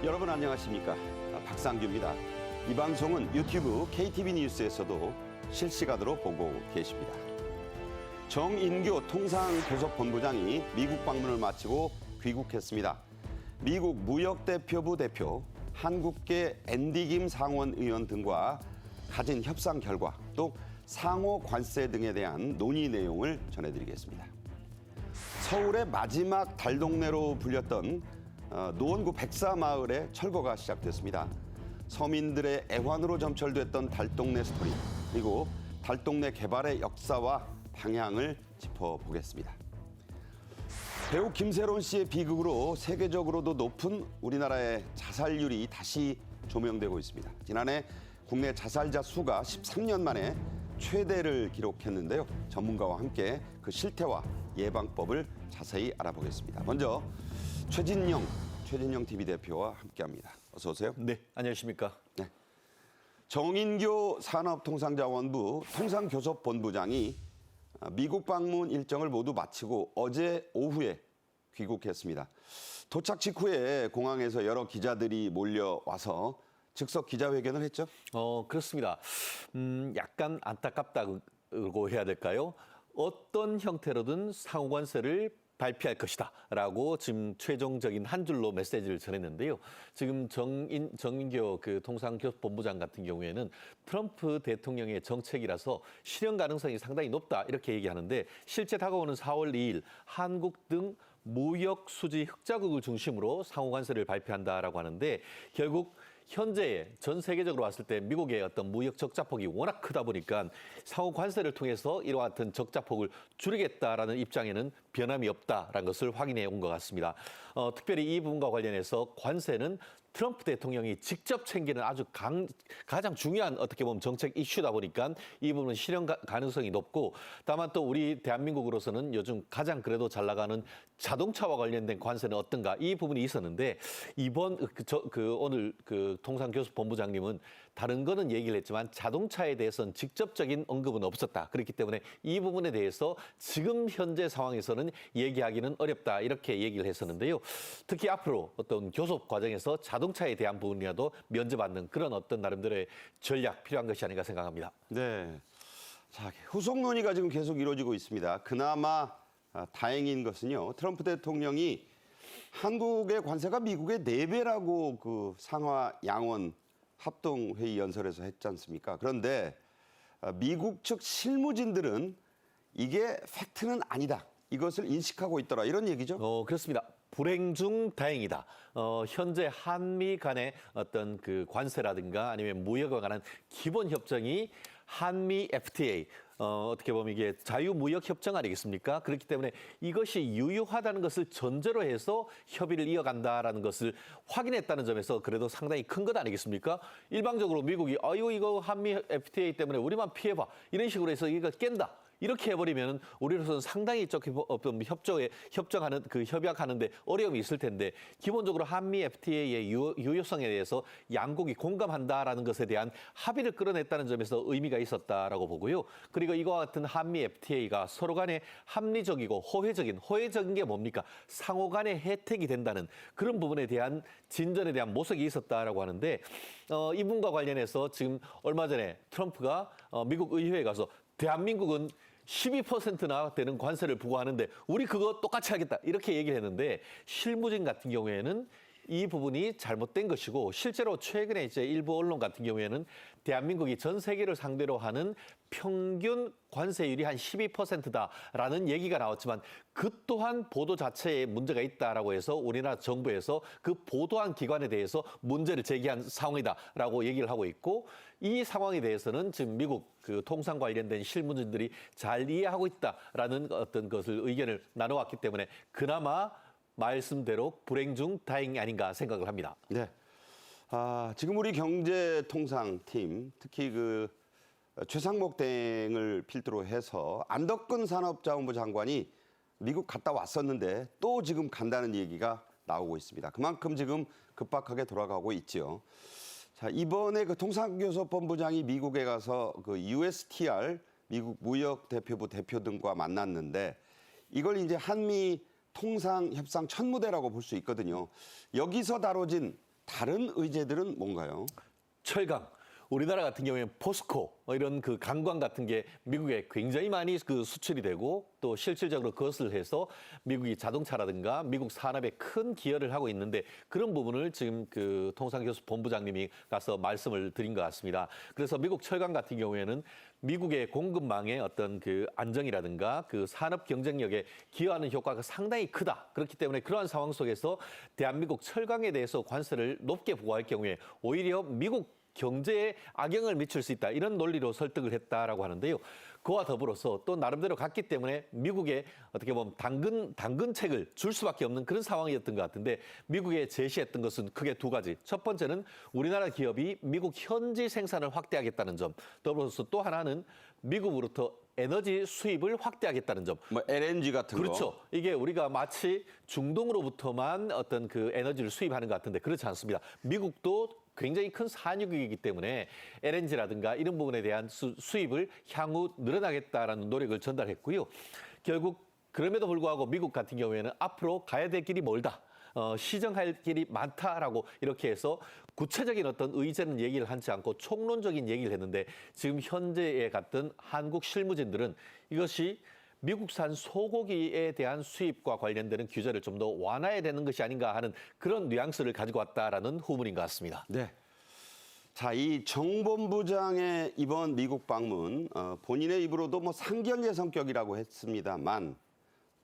여러분 안녕하십니까? 박상규입니다. 이 방송은 유튜브 KTV 뉴스에서도 실시간으로 보고 계십니다. 정인교 통상교섭본부장이 미국 방문을 마치고 귀국했습니다. 미국 무역대표부 대표, 한국계 앤디 김 상원의원 등과 가진 협상 결과, 또 상호 관세 등에 대한 논의 내용을 전해드리겠습니다. 서울의 마지막 달동네로 불렸던 노원구 백사마을의 철거가 시작됐습니다. 서민들의 애환으로 점철됐던 달동네 스토리, 그리고 달동네 개발의 역사와 방향을 짚어보겠습니다. 배우 김세론 씨의 비극으로 세계적으로도 높은 우리나라의 자살률이 다시 조명되고 있습니다. 지난해 국내 자살자 수가 13년 만에 최대를 기록했는데요. 전문가와 함께 그 실태와 예방법을 자세히 알아보겠습니다. 먼저 최진영 TV 대표와 함께합니다. 어서 오세요. 네, 안녕하십니까. 네. 정인교 산업통상자원부 통상교섭본부장이 미국 방문 일정을 모두 마치고 어제 오후에 귀국했습니다. 도착 직후에 공항에서 여러 기자들이 몰려와서 즉석 기자회견을 했죠? 그렇습니다. 약간 안타깝다고 해야 될까요? 어떤 형태로든 상호관세를 발표할 것이다라고 지금 최종적인 한 줄로 메시지를 전했는데요. 지금 정인교 그 통상교섭본부장 같은 경우에는 트럼프 대통령의 정책이라서 실현 가능성이 상당히 높다 이렇게 얘기하는데, 실제 다가오는 4월 2일 한국 등 무역 수지 흑자국을 중심으로 상호관세를 발표한다라고 하는데, 결국 현재 전 세계적으로 봤을 때 미국의 어떤 무역 적자폭이 워낙 크다 보니까 상호 관세를 통해서 이와 같은 적자폭을 줄이겠다라는 입장에는 변함이 없다라는 것을 확인해 온 것 같습니다. 특별히 이 부분과 관련해서 관세는 트럼프 대통령이 직접 챙기는 아주 가장 중요한 어떻게 보면 정책 이슈다 보니까 이 부분은 실현 가능성이 높고, 다만 또 우리 대한민국으로서는 요즘 가장 그래도 잘 나가는 자동차와 관련된 관세는 어떤가 이 부분이 있었는데, 이번 오늘 그 통상교섭본부장님은 다른 거는 얘기를 했지만 자동차에 대해서는 직접적인 언급은 없었다. 그렇기 때문에 이 부분에 대해서 지금 현재 상황에서는 얘기하기는 어렵다 이렇게 얘기를 했었는데요. 특히 앞으로 어떤 교섭 과정에서 자동차에 대한 부분이라도 면제받는 그런 어떤 나름대로의 전략 필요한 것이 아닌가 생각합니다. 네. 자, 후속 논의가 지금 계속 이루어지고 있습니다. 그나마 다행인 것은요, 트럼프 대통령이 한국의 관세가 미국의 4배라고 그 상하 양원 합동회의 연설에서 했지 않습니까? 그런데 미국 측 실무진들은 이게 팩트는 아니다, 이것을 인식하고 있더라, 이런 얘기죠? 그렇습니다. 불행 중 다행이다. 현재 한미 간의 어떤 그 관세라든가 아니면 무역에 관한 기본 협정이 한미 FTA, 어떻게 보면 이게 자유무역협정 아니겠습니까? 그렇기 때문에 이것이 유효하다는 것을 전제로 해서 협의를 이어간다라는 것을 확인했다는 점에서 그래도 상당히 큰 것 아니겠습니까? 일방적으로 미국이 이거 한미 FTA 때문에 우리만 피해봐, 이런 식으로 해서 이거 깬다, 이렇게 해버리면 우리로서는 상당히 어떤 협정하는 협약하는데 어려움이 있을 텐데, 기본적으로 한미 FTA의 유효성에 대해서 양국이 공감한다라는 것에 대한 합의를 끌어냈다는 점에서 의미가 있었다라고 보고요. 그리고 이와 같은 한미 FTA가 서로 간에 합리적이고 호혜적인 게 뭡니까? 상호 간에 혜택이 된다는 그런 부분에 대한 진전에 대한 모색이 있었다라고 하는데, 이 부분과 관련해서 지금 얼마 전에 트럼프가 미국 의회에 가서 대한민국은 12%나 되는 관세를 부과하는데 우리 그거 똑같이 하겠다, 이렇게 얘기를 했는데, 실무진 같은 경우에는 이 부분이 잘못된 것이고, 실제로 최근에 이제 일부 언론 같은 경우에는 대한민국이 전 세계를 상대로 하는 평균 관세율이 한 12%다라는 얘기가 나왔지만, 그 또한 보도 자체에 문제가 있다라고 해서 우리나라 정부에서 그 보도한 기관에 대해서 문제를 제기한 상황이다라고 얘기를 하고 있고, 이 상황에 대해서는 지금 미국 그 통상 관련된 실무진들이 잘 이해하고 있다라는 어떤 것을 의견을 나눠왔기 때문에 그나마 말씀대로 불행 중 다행이 아닌가 생각을 합니다. 네. 지금 우리 경제통상팀, 특히 그 최상목 대행을 필두로 해서 안덕근 산업자원부 장관이 미국 갔다 왔었는데 또 지금 간다는 얘기가 나오고 있습니다. 그만큼 지금 급박하게 돌아가고 있지요. 자, 이번에 그 통상교섭본부장이 미국에 가서 그 USTR, 미국 무역대표부 대표 등과 만났는데, 이걸 이제 한미 통상협상 첫 무대라고 볼 수 있거든요. 여기서 다뤄진 다른 의제들은 뭔가요? 철강. 우리나라 같은 경우에는 포스코 이런 그 강광 같은 게 미국에 굉장히 많이 그 수출이 되고 또 실질적으로 그것을 해서 미국이 자동차라든가 미국 산업에 큰 기여를 하고 있는데 그런 부분을 지금 그 통상교수 본부장님이 가서 말씀을 드린 것 같습니다. 그래서 미국 철강 같은 경우에는 미국의 공급망의 어떤 그 안정이라든가 그 산업 경쟁력에 기여하는 효과가 상당히 크다. 그렇기 때문에 그러한 상황 속에서 대한민국 철강에 대해서 관세를 높게 부과할 경우에 오히려 미국 경제에 악영을 미칠 수 있다. 이런 논리로 설득을 했다라고 하는데요. 그와 더불어서 또 나름대로 갔기 때문에 미국에 어떻게 보면 당근책을 줄 수밖에 없는 그런 상황이었던 것 같은데 미국에 제시했던 것은 크게 두 가지. 첫 번째는 우리나라 기업이 미국 현지 생산을 확대하겠다는 점. 더불어서 또 하나는 미국으로부터 에너지 수입을 확대하겠다는 점. 뭐 LNG 같은 거. 그렇죠. 이게 우리가 마치 중동으로부터만 어떤 그 에너지를 수입하는 것 같은데 그렇지 않습니다. 미국도 굉장히 큰 산유국이기 때문에 LNG라든가 이런 부분에 대한 수입을 향후 늘어나겠다라는 노력을 전달했고요. 결국 그럼에도 불구하고 미국 같은 경우에는 앞으로 가야 될 길이 멀다. 시정할 길이 많다라고 이렇게 해서 구체적인 어떤 의제는 얘기를 하지 않고 총론적인 얘기를 했는데 지금 현재에 갔던 한국 실무진들은 이것이 미국산 소고기에 대한 수입과 관련되는 규제를 좀 더 완화해야 되는 것이 아닌가 하는 그런 뉘앙스를 가지고 왔다라는 후문인 것 같습니다. 네. 자, 이 정본부장의 이번 미국 방문, 본인의 입으로도 뭐 상견례 성격이라고 했습니다만,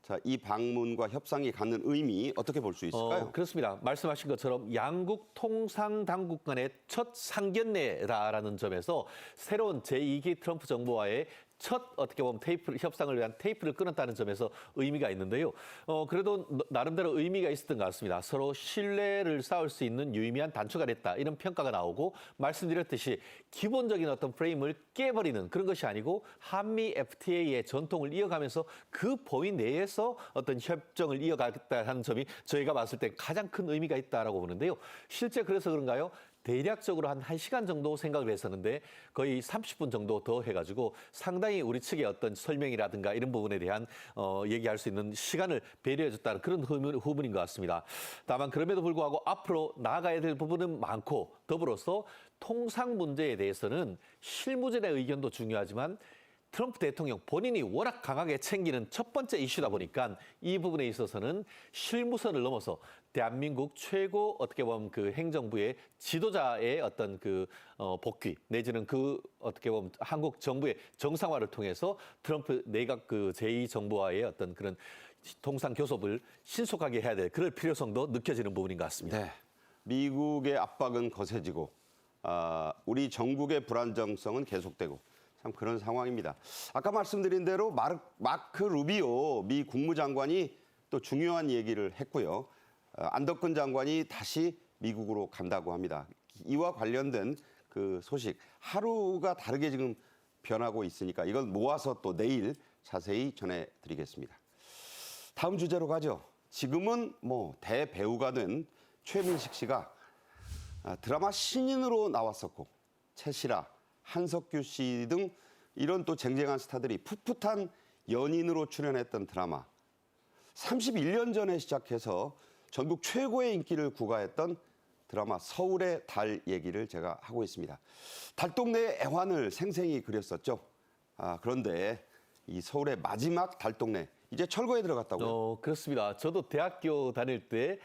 자, 이 방문과 협상이 갖는 의미 어떻게 볼 수 있을까요? 그렇습니다. 말씀하신 것처럼 양국 통상당국 간의 첫 상견례다라는 점에서 새로운 제2기 트럼프 정부와의 첫 어떻게 보면 협상을 위한 테이프를 끊었다는 점에서 의미가 있는데요. 그래도 나름대로 의미가 있었던 것 같습니다. 서로 신뢰를 쌓을 수 있는 유의미한 단초가 됐다. 이런 평가가 나오고 말씀드렸듯이 기본적인 어떤 프레임을 깨버리는 그런 것이 아니고 한미 FTA의 전통을 이어가면서 그 범위 내에서 어떤 협정을 이어가겠다는 점이 저희가 봤을 때 가장 큰 의미가 있다라고 보는데요. 실제 그래서 그런가요? 대략적으로 한 1시간 정도 생각을 했었는데 거의 30분 정도 더 해가지고 상당히 우리 측의 어떤 설명이라든가 이런 부분에 대한 얘기할 수 있는 시간을 배려해줬다는 그런 후문인 것 같습니다. 다만 그럼에도 불구하고 앞으로 나아가야 될 부분은 많고 더불어서 통상 문제에 대해서는 실무진의 의견도 중요하지만 트럼프 대통령 본인이 워낙 강하게 챙기는 첫 번째 이슈다 보니까 이 부분에 있어서는 실무선을 넘어서 대한민국 최고 어떻게 보면 그 행정부의 지도자의 어떤 그 복귀 내지는 그 어떻게 보면 한국 정부의 정상화를 통해서 트럼프 내각 그 제2정부와의 어떤 그런 통상 교섭을 신속하게 해야 될 그럴 필요성도 느껴지는 부분인 것 같습니다. 네. 미국의 압박은 거세지고 우리 전국의 불안정성은 계속되고 참 그런 상황입니다. 아까 말씀드린 대로 마크 루비오 미 국무장관이 또 중요한 얘기를 했고요. 안덕근 장관이 다시 미국으로 간다고 합니다. 이와 관련된 그 소식 하루가 다르게 지금 변하고 있으니까 이걸 모아서 또 내일 자세히 전해드리겠습니다. 다음 주제로 가죠. 지금은 뭐 대배우가 된 최민식 씨가 드라마 신인으로 나왔었고 최시라, 한석규 씨 등 이런 또 쟁쟁한 스타들이 풋풋한 연인으로 출연했던 드라마 31년 전에 시작해서 전국 최고의 인기를 구가했던 드라마 서울의 달 얘기를 제가 하고 있습니다. 달동네의 애환을 생생히 그렸었죠. 그런데 이 서울의 마지막 달동네 이제 철거에 들어갔다고요? 그렇습니다. 저도 대학교 다닐 때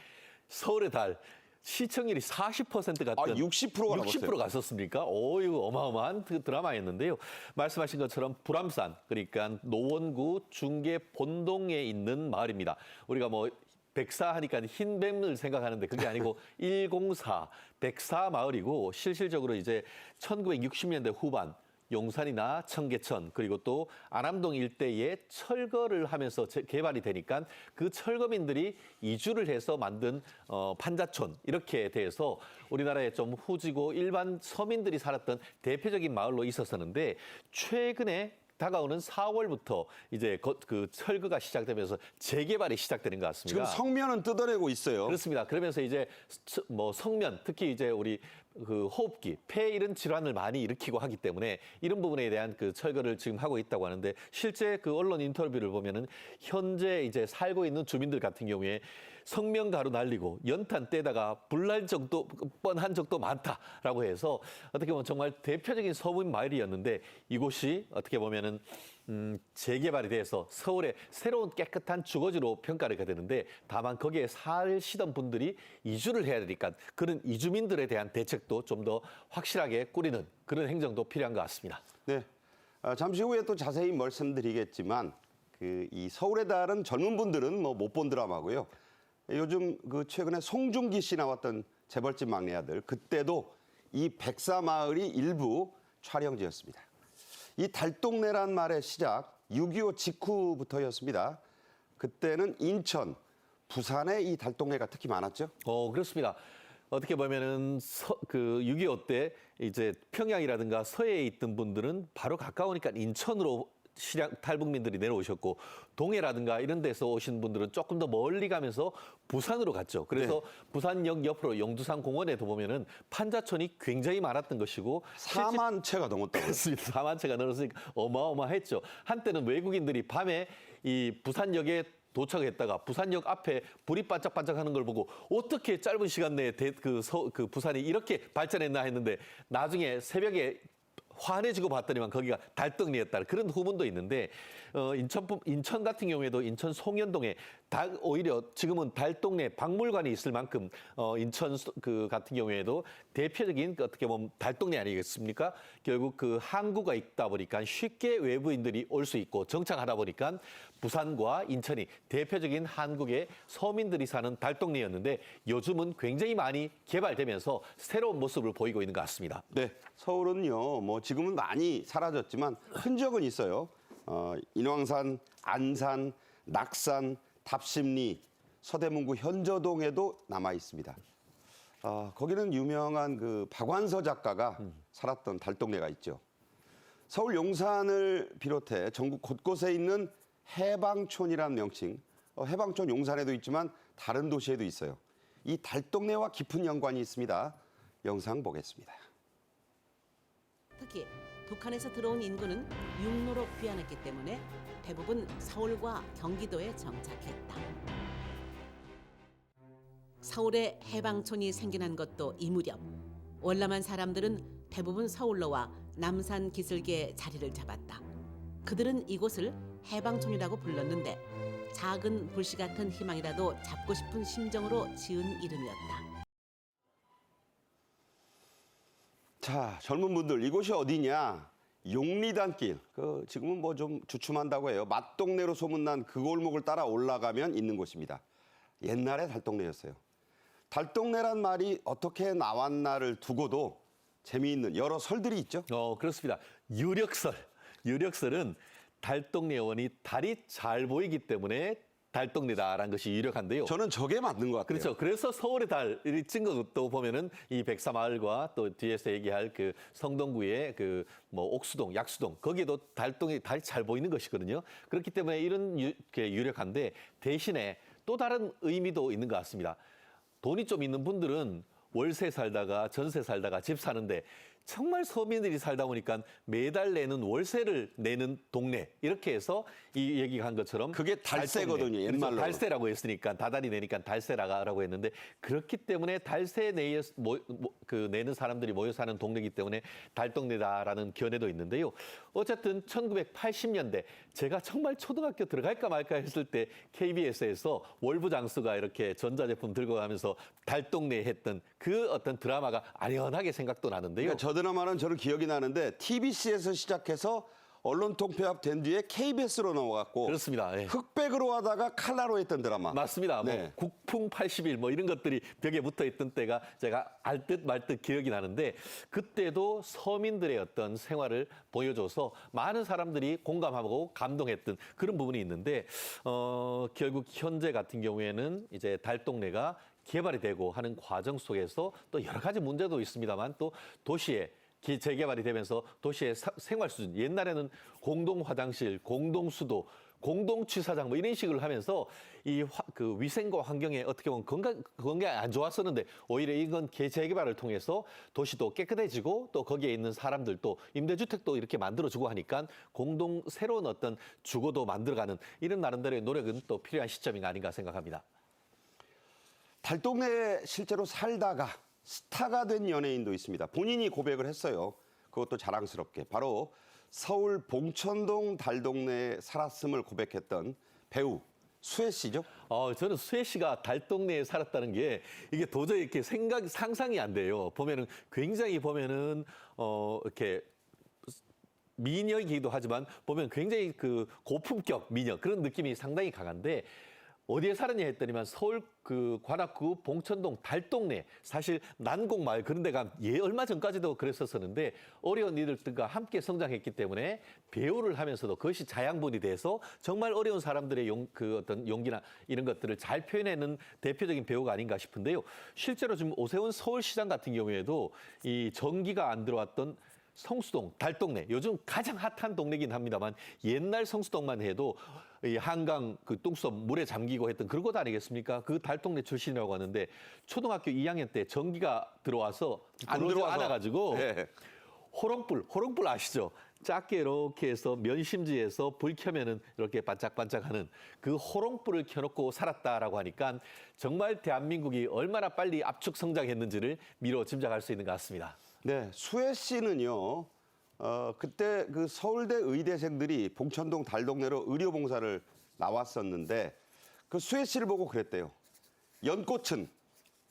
서울의 달 시청률이 40% 갔던 60%가 60% 갔었습니까? 이거 어마어마한 그 드라마였는데요. 말씀하신 것처럼 불암산 그러니까 노원구 중계 본동에 있는 마을입니다. 우리가 뭐 백사 하니까 흰뱀을 생각하는데 그게 아니고 104 백사 마을이고 실질적으로 이제 1960년대 후반 용산이나 청계천 그리고 또 안암동 일대에 철거를 하면서 개발이 되니까 그 철거민들이 이주를 해서 만든 판자촌 이렇게 돼서 우리나라에 좀 후지고 일반 서민들이 살았던 대표적인 마을로 있었었는데 최근에 다가오는 4월부터 이제 그 철거가 시작되면서 재개발이 시작되는 것 같습니다. 지금 성면은 뜯어내고 있어요. 그렇습니다. 그러면서 이제 뭐 성면 특히 이제 우리 그 호흡기, 폐 이런 질환을 많이 일으키고 하기 때문에 이런 부분에 대한 그 철거를 지금 하고 있다고 하는데 실제 그 언론 인터뷰를 보면은 현재 이제 살고 있는 주민들 같은 경우에 성명가루 날리고 연탄 떼다가 불날 정도 뻔한 적도 많다라고 해서 어떻게 보면 정말 대표적인 서민 마을이었는데 이곳이 어떻게 보면은 재개발이 돼서 서울의 새로운 깨끗한 주거지로 평가를 하게 되는데 다만 거기에 사시던 분들이 이주를 해야 되니까 그런 이주민들에 대한 대책도 좀 더 확실하게 꾸리는 그런 행정도 필요한 것 같습니다. 네. 잠시 후에 또 자세히 말씀드리겠지만 이 서울의 달은 젊은 분들은 뭐 못 본 드라마고요. 요즘 그 최근에 송중기 씨 나왔던 재벌집 막내 아들 그때도 이 백사마을이 일부 촬영지였습니다. 이 달동네란 말의 시작 6.25 직후부터였습니다. 그때는 인천, 부산에 이 달동네가 특히 많았죠. 그렇습니다. 어떻게 보면은 그 6.25 때 이제 평양이라든가 서해에 있던 분들은 바로 가까우니까 인천으로 탈북민들이 내려오셨고 동해라든가 이런 데서 오신 분들은 조금 더 멀리 가면서 부산으로 갔죠. 그래서 네. 부산역 옆으로 영두산 공원에도 보면은 판자촌이 굉장히 많았던 것이고 4만 채가 넘었다고요. 그렇습니다. 4만 채가 늘었으니까 어마어마했죠. 한때는 외국인들이 밤에 이 부산역에 도착했다가 부산역 앞에 불이 반짝반짝하는 걸 보고 어떻게 짧은 시간 내에 그 부산이 이렇게 발전했나 했는데 나중에 새벽에 환해지고 봤더니만 거기가 달덩이였다 그런 후문도 있는데 인천 같은 경우에도 인천 송현동에 오히려 지금은 달동네 박물관이 있을 만큼 인천 그 같은 경우에도 대표적인 어떻게 보면 달동네 아니겠습니까? 결국 그 항구가 있다 보니까 쉽게 외부인들이 올 수 있고 정착하다 보니까 부산과 인천이 대표적인 한국의 서민들이 사는 달동네였는데 요즘은 굉장히 많이 개발되면서 새로운 모습을 보이고 있는 것 같습니다. 네, 서울은요, 뭐 지금은 많이 사라졌지만 흔적은 있어요. 인왕산, 안산, 낙산, 답심리, 서대문구 현저동에도 남아 있습니다. 거기는 유명한 그 박완서 작가가 살았던 달동네가 있죠. 서울 용산을 비롯해 전국 곳곳에 있는 해방촌이라는 명칭, 해방촌 용산에도 있지만 다른 도시에도 있어요. 이 달동네와 깊은 연관이 있습니다. 영상 보겠습니다. 특히 북한에서 들어온 인구는 육로로 귀환했기 때문에 대부분 서울과 경기도에 정착했다. 서울에 해방촌이 생겨난 것도 이 무렵 월남한 사람들은 대부분 서울로와 남산 기슭에 자리를 잡았다. 그들은 이곳을 해방촌이라고 불렀는데 작은 불씨 같은 희망이라도 잡고 싶은 심정으로 지은 이름이었다. 자, 젊은 분들 이곳이 어디냐? 용리단길. 지금은 뭐 좀 주춤한다고 해요. 맛동네로 소문난 그 골목을 따라 올라가면 있는 곳입니다. 옛날에 달동네였어요. 달동네란 말이 어떻게 나왔나를 두고도 재미있는 여러 설들이 있죠. 그렇습니다. 유력설은 달동네원이 달이 잘 보이기 때문에 달동네다라는 것이 유력한데요. 저는 저게 맞는 것 같아요. 그렇죠. 그래서 서울의 달이 찍은 것도 보면은 이 백사마을과 또 뒤에서 얘기할 그 성동구의 그 뭐 옥수동, 약수동 거기에도 달이 잘 보이는 것이거든요. 그렇기 때문에 이런 게 유력한데 대신에 또 다른 의미도 있는 것 같습니다. 돈이 좀 있는 분들은 월세 살다가 전세 살다가 집 사는데 정말 서민들이 살다 보니까 매달 내는 월세를 내는 동네 이렇게 해서 이 얘기가 한 것처럼 그게 달세거든요. 그렇죠. 옛말로. 달세라고 했으니까 다달이 내니까 달세라고 했는데 그렇기 때문에 달세 내에 내는 사람들이 모여 사는 동네이기 때문에 달동네다라는 견해도 있는데요. 어쨌든 1980년대 제가 정말 초등학교 들어갈까 말까 했을 때 KBS에서 월부장수가 이렇게 전자제품 들고 가면서 달동네 했던 그 어떤 드라마가 아련하게 생각도 나는데요. 그러니까 저 드라마는 저는 기억이 나는데 TBC에서 시작해서 언론 통폐합 된 뒤에 KBS로 넘어갔고 그렇습니다. 예. 흑백으로 하다가 칼라로 했던 드라마. 맞습니다. 네. 뭐 국풍 80일 뭐 이런 것들이 벽에 붙어 있던 때가 제가 알 듯 말 듯 기억이 나는데 그때도 서민들의 어떤 생활을 보여줘서 많은 사람들이 공감하고 감동했던 그런 부분이 있는데 결국 현재 같은 경우에는 이제 달동네가 개발이 되고 하는 과정 속에서 또 여러 가지 문제도 있습니다만 또 도시에 재개발이 되면서 도시의 생활 수준 옛날에는 공동 화장실, 공동 수도, 공동 취사장 뭐 이런 식으로 하면서 그 위생과 환경에 어떻게 보면 건강이 안 좋았었는데 오히려 이건 재개발을 통해서 도시도 깨끗해지고 또 거기에 있는 사람들도 임대주택도 이렇게 만들어주고 하니까 공동 새로운 어떤 주거도 만들어가는 이런 나름대로의 노력은 또 필요한 시점이 아닌가 생각합니다. 달동네에 실제로 살다가 스타가 된 연예인도 있습니다. 본인이 고백을 했어요. 그것도 자랑스럽게. 바로 서울 봉천동 달동네에 살았음을 고백했던 배우 수혜 씨죠. 저는 수혜 씨가 달동네에 살았다는 게 이게 도저히 이렇게 상상이 안 돼요. 보면은 굉장히 이렇게 미녀이기도 하지만 보면 굉장히 그 고품격 미녀 그런 느낌이 상당히 강한데 어디에 살았냐 했더니만 서울 그 관악구 봉천동 달동네 사실 난곡 마을 그런 데가 얼마 전까지도 그랬었었는데 어려운 이들과 함께 성장했기 때문에 배우를 하면서도 그것이 자양분이 돼서 정말 어려운 사람들의 그 어떤 용기나 이런 것들을 잘 표현하는 대표적인 배우가 아닌가 싶은데요. 실제로 지금 오세훈 서울시장 같은 경우에도 이 전기가 안 들어왔던 성수동, 달동네 요즘 가장 핫한 동네긴 합니다만 옛날 성수동만 해도 이 한강 그 똥수업 물에 잠기고 했던 그런 곳 아니겠습니까? 그 달동네 출신이라고 하는데 초등학교 2학년 때 전기가 들어와서 안 들어와서 안아가지고 네. 호롱불 아시죠? 작게 이렇게 해서 면심지에서 불 켜면은 이렇게 반짝반짝하는 그 호롱불을 켜놓고 살았다라고 하니까 정말 대한민국이 얼마나 빨리 압축 성장했는지를 미뤄 짐작할 수 있는 것 같습니다. 네, 수혜 씨는요. 그때 그 서울대 의대생들이 봉천동 달동네로 의료봉사를 나왔었는데 그 수혜 씨를 보고 그랬대요. 연꽃은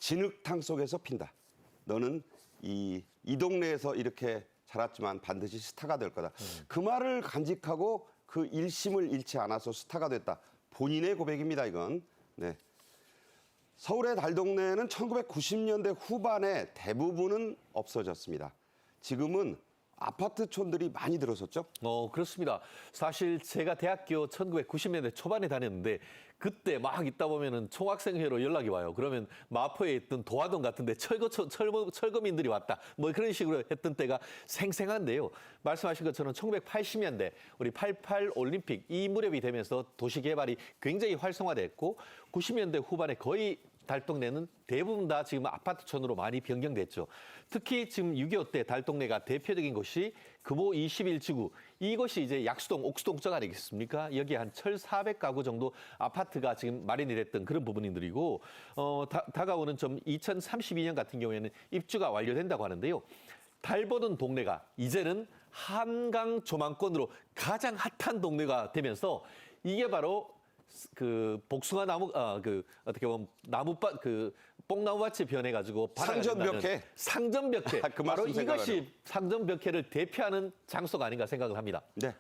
진흙탕 속에서 핀다. 너는 이 동네에서 이렇게 자랐지만 반드시 스타가 될 거다. 그 말을 간직하고 그 일심을 잃지 않아서 스타가 됐다. 본인의 고백입니다, 이건. 네. 서울의 달동네는 1990년대 후반에 대부분은 없어졌습니다. 지금은 아파트촌들이 많이 들어섰죠? 그렇습니다. 사실 제가 대학교 1990년대 초반에 다녔는데 그때 막 있다 보면은 총학생회로 연락이 와요. 그러면 마포에 있던 도화동 같은데 철거민들이 왔다. 뭐 그런 식으로 했던 때가 생생한데요. 말씀하신 것처럼 1980년대 우리 88 올림픽 이 무렵이 되면서 도시 개발이 굉장히 활성화됐고 90년대 후반에 거의 달동네는 대부분 다 지금 아파트촌으로 많이 변경됐죠. 특히 지금 6.25 때 달동네가 대표적인 곳이 금호 21지구. 이것이 이제 약수동, 옥수동 쪽 아니겠습니까? 여기 한 1,400가구 정도 아파트가 지금 마련이 됐던 그런 부분들이고 다가오는 좀 2032년 같은 경우에는 입주가 완료된다고 하는데요. 달 보는 동네가 이제는 한강 조망권으로 가장 핫한 동네가 되면서 이게 바로 그 복숭아 나무 어떻게 보면 나무밭 그 뽕나무밭이 변해가지고 상점벽해 그 바로 말씀 이것이 상점벽해를 대표하는 장소가 아닌가 생각을 합니다. 네.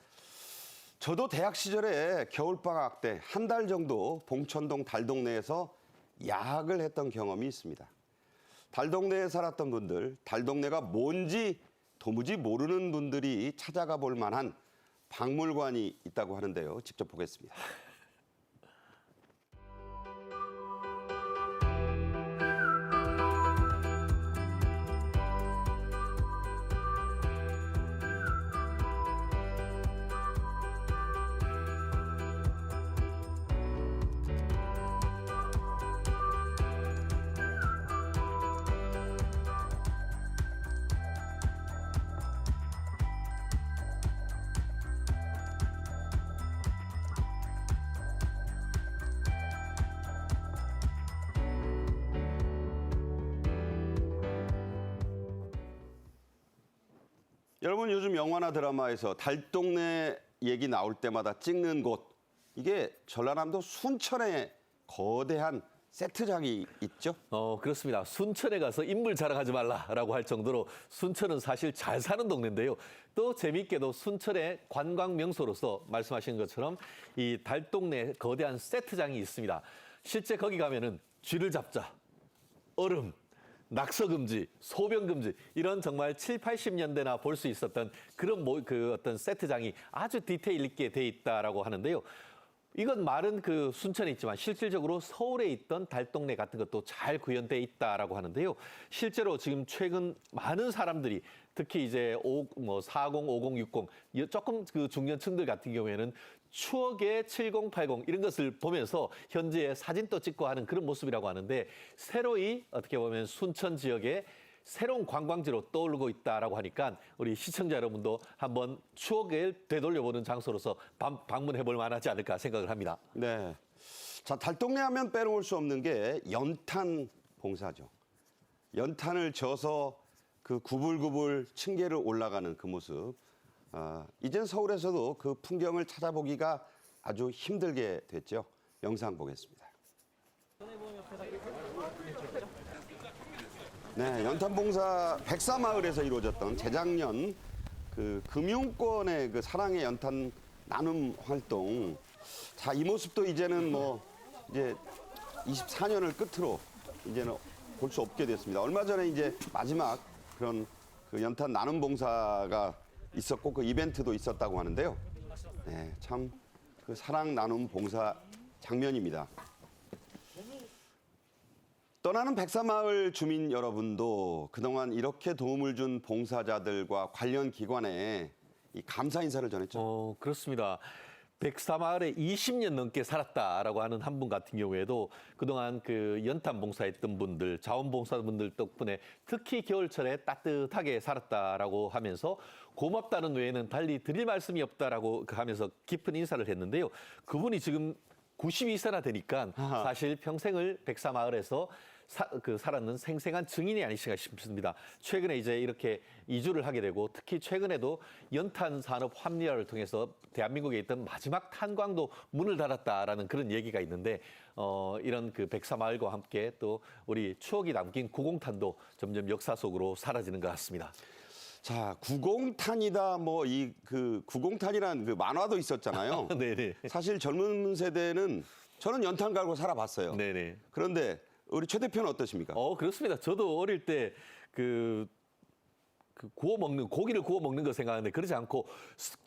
저도 대학 시절에 겨울방학 때 한 달 정도 봉천동 달동네에서 야학을 했던 경험이 있습니다. 달동네에 살았던 분들, 달동네가 뭔지 도무지 모르는 분들이 찾아가 볼 만한 박물관이 있다고 하는데요. 직접 보겠습니다. 여러분 요즘 영화나 드라마에서 달동네 얘기 나올 때마다 찍는 곳 이게 전라남도 순천에 거대한 세트장이 있죠? 그렇습니다. 순천에 가서 인물 자랑하지 말라라고 할 정도로 순천은 사실 잘 사는 동네인데요. 또 재미있게도 순천의 관광 명소로서 말씀하신 것처럼 이 달동네 거대한 세트장이 있습니다. 실제 거기 가면은 쥐를 잡자, 얼음, 낙서금지, 소변금지 이런 정말 7, 80년대나 볼 수 있었던 그런 그 어떤 세트장이 아주 디테일 있게 돼 있다라고 하는데요. 이건 말은 그 순천에 있지만 실질적으로 서울에 있던 달동네 같은 것도 잘 구현돼 있다라고 하는데요. 실제로 지금 최근 많은 사람들이 특히 이제 40, 50, 60 조금 그 중년층들 같은 경우에는 추억의 7080 이런 것을 보면서 현재 사진도 찍고 하는 그런 모습이라고 하는데 새로이 어떻게 보면 순천 지역의 새로운 관광지로 떠오르고 있다라고 하니까 우리 시청자 여러분도 한번 추억을 되돌려보는 장소로서 방문해 볼 만하지 않을까 생각을 합니다. 네. 자, 달동네 하면 빼놓을 수 없는 게 연탄 봉사죠. 연탄을 져서 그 구불구불 층계를 올라가는 그 모습. 이젠 서울에서도 그 풍경을 찾아보기가 아주 힘들게 됐죠. 영상 보겠습니다. 네, 연탄봉사 백사마을에서 이루어졌던 재작년 그 금융권의 그 사랑의 연탄 나눔 활동. 자, 이 모습도 이제는 뭐 이제 24년을 끝으로 이제는 볼 수 없게 됐습니다. 얼마 전에 이제 마지막 그런 그 연탄 나눔 봉사가 있었고 그 이벤트도 있었다고 하는데요. 네, 참 그 사랑 나눔 봉사 장면입니다. 떠나는 백사마을 주민 여러분도 그동안 이렇게 도움을 준 봉사자들과 관련 기관에 이 감사 인사를 전했죠. 그렇습니다. 백사마을에 20년 넘게 살았다라고 하는 한 분 같은 경우에도 그동안 그 연탄 봉사했던 분들, 자원봉사분들 덕분에 특히 겨울철에 따뜻하게 살았다라고 하면서 고맙다는 외에는 달리 드릴 말씀이 없다라고 하면서 깊은 인사를 했는데요. 그분이 지금 92세나 되니까 사실 평생을 백사마을에서 살았는 생생한 증인이 아니신가 싶습니다. 최근에 이제 이렇게 이주를 하게 되고 특히 최근에도 연탄 산업 합리화를 통해서 대한민국에 있던 마지막 탄광도 문을 닫았다라는 그런 얘기가 있는데 이런 그 백사마을과 함께 또 우리 추억이 담긴 구공탄도 점점 역사 속으로 사라지는 것 같습니다. 자, 구공탄이다 뭐 이 그 구공탄이라는 그 만화도 있었잖아요. 네네. 사실 젊은 세대는 저는 연탄 갈고 살아봤어요. 네네. 그런데 우리 최 대표는 어떠십니까? 그렇습니다. 저도 어릴 때 고기를 구워 먹는 거 생각하는데 그러지 않고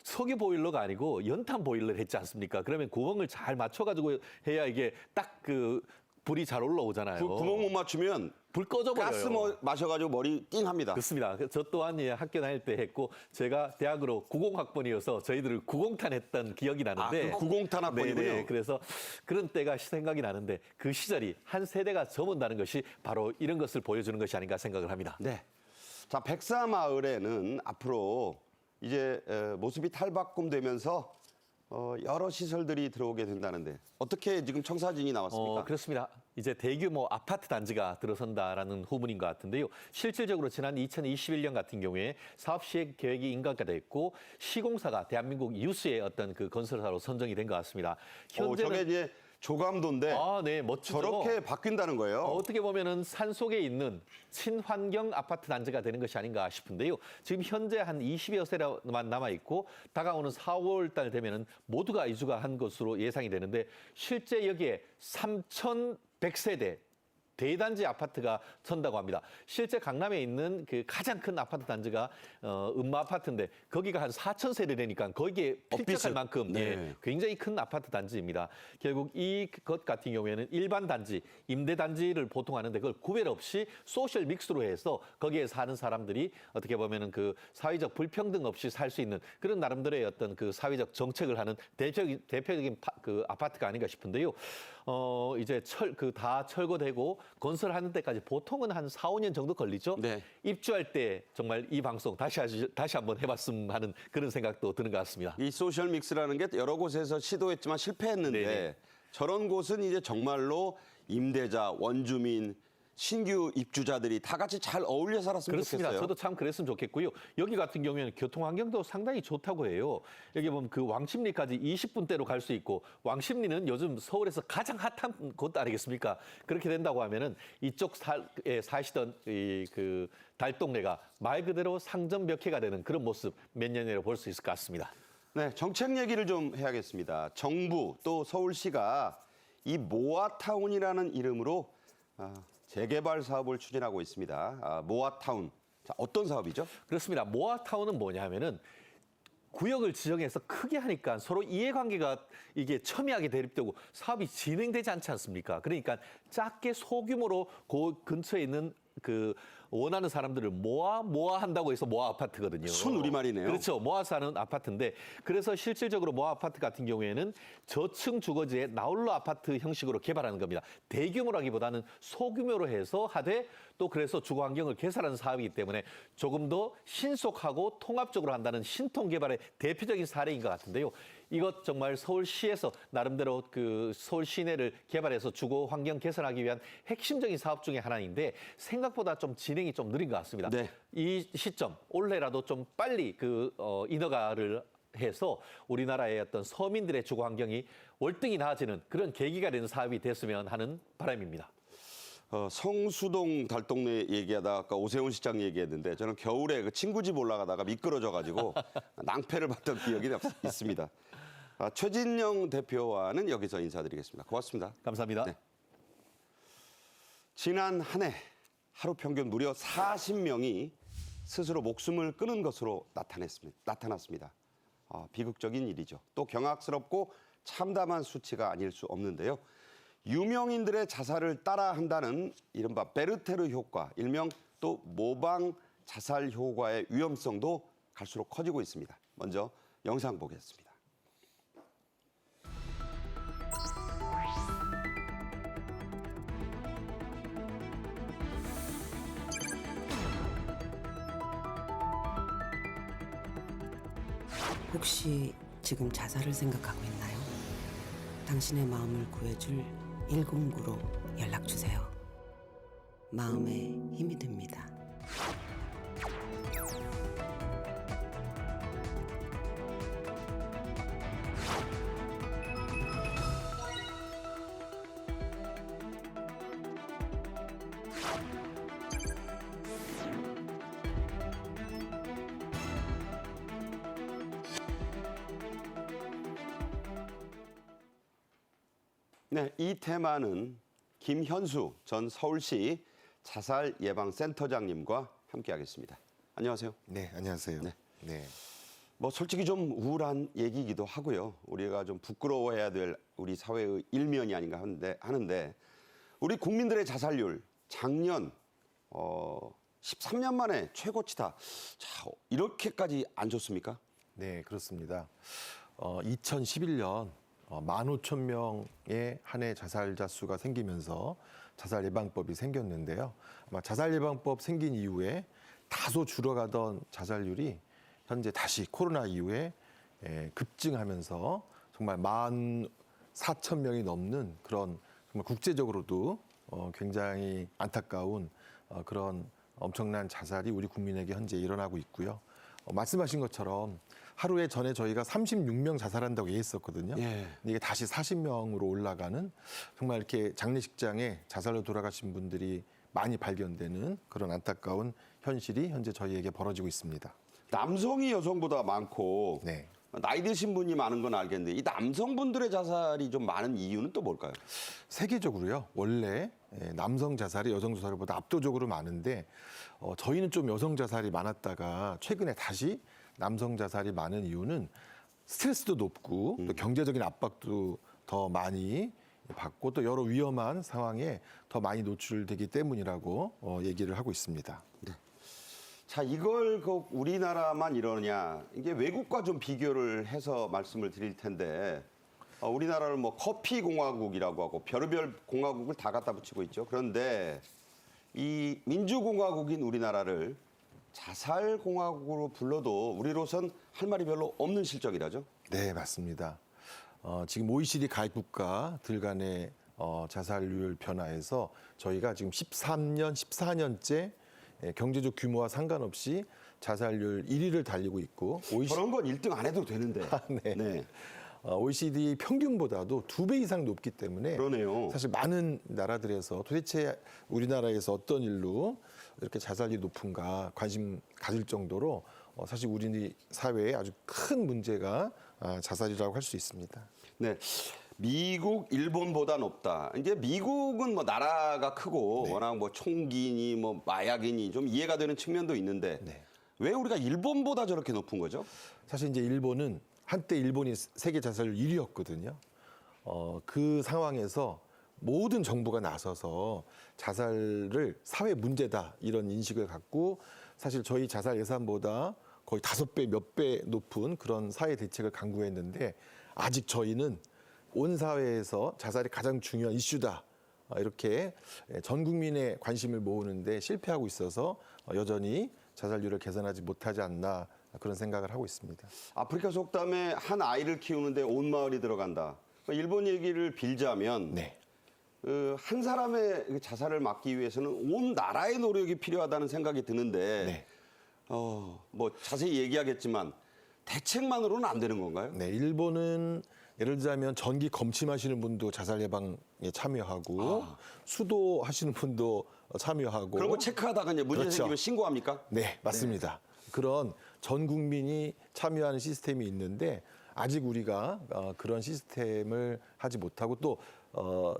석유 보일러가 아니고 연탄 보일러를 했지 않습니까? 그러면 구멍을 잘 맞춰가지고 해야 이게 딱 그 불이 잘 올라오잖아요. 구멍 못 맞추면 불 꺼져버려요. 가스 마셔가지고 머리 띵합니다. 그렇습니다. 저 또한 예, 학교 다닐 때 했고 제가 대학으로 구공학번이어서 저희들을 구공탄 했던 기억이 나는데 그 구공탄 학번이군요. 네네. 그래서 그런 때가 생각이 나는데 그 시절이 한 세대가 저문다는 것이 바로 이런 것을 보여주는 것이 아닌가 생각을 합니다. 네. 자, 백사마을에는 앞으로 이제 모습이 탈바꿈되면서 여러 시설들이 들어오게 된다는데 어떻게 지금 청사진이 나왔습니까? 그렇습니다. 이제 대규모 아파트 단지가 들어선다라는 후문인 것 같은데요. 실질적으로 지난 2021년 같은 경우에 사업 시행 계획이 인가가 됐고 시공사가 대한민국 유수의 어떤 그 건설사로 선정이 된 것 같습니다. 저게 이제 조감도인데 네, 멋지죠. 저렇게 바뀐다는 거예요. 어떻게 보면은 산속에 있는 친환경 아파트 단지가 되는 것이 아닌가 싶은데요. 지금 현재 한 20여 세대만 남아 있고 다가오는 4월 달 되면은 모두가 이주가 한 것으로 예상이 되는데 실제 여기에 3,100세대 대단지 아파트가 선다고 합니다. 실제 강남에 있는 그 가장 큰 아파트 단지가 음마 아파트인데 거기가 한 4,000세대되니까 거기에 필적할 만큼 네. 예, 굉장히 큰 아파트 단지입니다. 결국 이것 같은 경우에는 일반 단지, 임대 단지를 보통 하는데 그걸 구별 없이 소셜 믹스로 해서 거기에 사는 사람들이 어떻게 보면은 그 사회적 불평등 없이 살 수 있는 그런 나름대로의 어떤 그 사회적 정책을 하는 대표적인 그 아파트가 아닌가 싶은데요. 이제 다 철거되고 건설하는 데까지 보통은 한 4, 5년 정도 걸리죠. 네. 입주할 때 정말 이 방송 다시 한번 해봤으면 하는 그런 생각도 드는 것 같습니다. 이 소셜 믹스라는 게 여러 곳에서 시도했지만 실패했는데 네네. 저런 곳은 이제 정말로 임대자, 원주민, 신규 입주자들이 다 같이 잘 어울려 살았으면 그렇습니다. 좋겠어요. 저도 참 그랬으면 좋겠고요. 여기 같은 경우에는 교통 환경도 상당히 좋다고 해요. 여기 보면 그 왕십리까지 20분대로 갈 수 있고 왕십리는 요즘 서울에서 가장 핫한 곳 아니겠습니까? 그렇게 된다고 하면은 이쪽 사시던 그 달동네가 말 그대로 상점 몇 개가 되는 그런 모습 몇 년 내로 볼 수 있을 것 같습니다. 네, 정책 얘기를 좀 해야겠습니다. 정부 또 서울시가 이 모아타운이라는 이름으로 재개발 사업을 추진하고 있습니다. 모아타운. 자, 어떤 사업이죠? 그렇습니다. 모아타운은 뭐냐면은 구역을 지정해서 크게 하니까 서로 이해관계가 이게 첨예하게 대립되고 사업이 진행되지 않지 않습니까? 그러니까 작게 소규모로 그 근처에 있는 그 원하는 사람들을 모아 한다고 해서 모아 아파트거든요. 순 우리말이네요. 그렇죠. 모아 사는 아파트인데 그래서 실질적으로 모아 아파트 같은 경우에는 저층 주거지에 나홀로 아파트 형식으로 개발하는 겁니다. 대규모라기보다는 소규모로 해서 하되 또 그래서 주거 환경을 개선하는 사업이기 때문에 조금 더 신속하고 통합적으로 한다는 신통 개발의 대표적인 사례인 것 같은데요. 이것 정말 서울시에서 나름대로 그 서울 시내를 개발해서 주거 환경 개선하기 위한 핵심적인 사업 중에 하나인데 생각보다 좀 진행이 좀 느린 것 같습니다. 네. 이 시점 올해라도 좀 빨리 인허가를 해서 우리나라의 어떤 서민들의 주거 환경이 월등히 나아지는 그런 계기가 되는 사업이 됐으면 하는 바람입니다. 성수동 달동네 얘기하다가 아까 오세훈 시장 얘기했는데 저는 겨울에 그 친구 집 올라가다가 미끄러져가지고 낭패를 봤던 기억이 있습니다. 최진영 대표와는 여기서 인사드리겠습니다. 고맙습니다. 감사합니다. 네. 지난 한 해 하루 평균 무려 40명이 스스로 목숨을 끊은 것으로 나타났습니다. 비극적인 일이죠. 또 경악스럽고 참담한 수치가 아닐 수 없는데요. 유명인들의 자살을 따라한다는 이른바 베르테르 효과, 일명 또 모방 자살 효과의 위험성도 갈수록 커지고 있습니다. 먼저 영상 보겠습니다. 혹시 지금 자살을 생각하고 있나요? 당신의 마음을 구해줄 109로 연락 주세요. 마음에 힘이 됩니다. 네, 이 테마는 김현수 전 서울시 자살 예방센터장님과 함께하겠습니다. 안녕하세요. 네, 안녕하세요. 네. 네. 뭐 솔직히 좀 우울한 얘기이기도 하고요. 우리가 좀 부끄러워해야 될 우리 사회의 일면이 아닌가 하는데 우리 국민들의 자살률 작년 13년 만에 최고치다. 자, 이렇게까지 안 좋습니까? 네, 그렇습니다. 2011년 15,000명의 한 해 자살자 수가 생기면서 자살 예방법이 생겼는데요. 아마 자살 예방법 생긴 이후에 다소 줄어가던 자살률이 현재 다시 코로나 이후에 급증하면서 정말 14,000명이 넘는 그런 정말 국제적으로도 굉장히 안타까운 그런 엄청난 자살이 우리 국민에게 현재 일어나고 있고요. 말씀하신 것처럼 하루에 전에 저희가 36명 자살한다고 얘기했었거든요. 예. 근데 이게 다시 40명으로 올라가는 정말 이렇게 장례식장에 자살로 돌아가신 분들이 많이 발견되는 그런 안타까운 현실이 현재 저희에게 벌어지고 있습니다. 남성이 여성보다 많고 네. 나이 드신 분이 많은 건 알겠는데 이 남성분들의 자살이 좀 많은 이유는 또 뭘까요? 세계적으로요. 원래 남성 자살이 여성 자살보다 압도적으로 많은데 저희는 좀 여성 자살이 많았다가 최근에 다시 남성 자살이 많은 이유는 스트레스도 높고 또 경제적인 압박도 더 많이 받고 또 여러 위험한 상황에 더 많이 노출되기 때문이라고 얘기를 하고 있습니다. 자, 이걸 우리나라만 이러냐? 이게 외국과 좀 비교를 해서 말씀을 드릴 텐데 우리나라를 뭐 커피 공화국이라고 하고 별의별 공화국을 다 갖다 붙이고 있죠. 그런데 이 민주공화국인 우리나라를 자살 공화국으로 불러도 우리로선 할 말이 별로 없는 실적이라죠. 네, 맞습니다. 지금 OECD 가입 국가들 간의 자살률 변화에서 저희가 지금 13년, 14년째 경제적 규모와 상관없이 자살률 1위를 달리고 있고 저런 건 1등 안 해도 되는데. 네. 네. OECD 평균보다도 2배 이상 높기 때문에 그러네요. 사실 많은 나라들에서 도대체 우리나라에서 어떤 일로 이렇게 자살률이 높은가 관심 가질 정도로 사실 우리 사회에 아주 큰 문제가 자살이라고 할 수 있습니다. 네. 미국, 일본보다 높다. 이제 미국은 뭐 나라가 크고 네. 워낙 뭐 총기니 뭐 마약이니 좀 이해가 되는 측면도 있는데 네. 왜 우리가 일본보다 저렇게 높은 거죠? 사실 이제 일본은 한때 일본이 세계 자살률 1위였거든요. 그 상황에서 모든 정부가 나서서 자살을 사회 문제다 이런 인식을 갖고 사실 저희 자살 예산보다 거의 5배, 몇 배 높은 그런 사회 대책을 강구했는데 아직 저희는 온 사회에서 자살이 가장 중요한 이슈다. 이렇게 전 국민의 관심을 모으는데 실패하고 있어서 여전히 자살률을 개선하지 못하지 않나 그런 생각을 하고 있습니다. 아프리카 속담에 한 아이를 키우는데 온 마을이 들어간다. 일본 얘기를 빌자면 네. 한 사람의 그 자살을 막기 위해서는 온 나라의 노력이 필요하다는 생각이 드는데 네. 뭐 자세히 얘기하겠지만 대책만으로는 안 되는 건가요? 네, 일본은 예를 들자면 전기 검침하시는 분도 자살 예방에 참여하고 수도하시는 분도 참여하고 그런 거 체크하다가 이제 문제 그렇죠. 생기면 신고합니까? 네, 맞습니다. 그런 전 국민이 참여하는 시스템이 있는데 아직 우리가 그런 시스템을 하지 못하고 또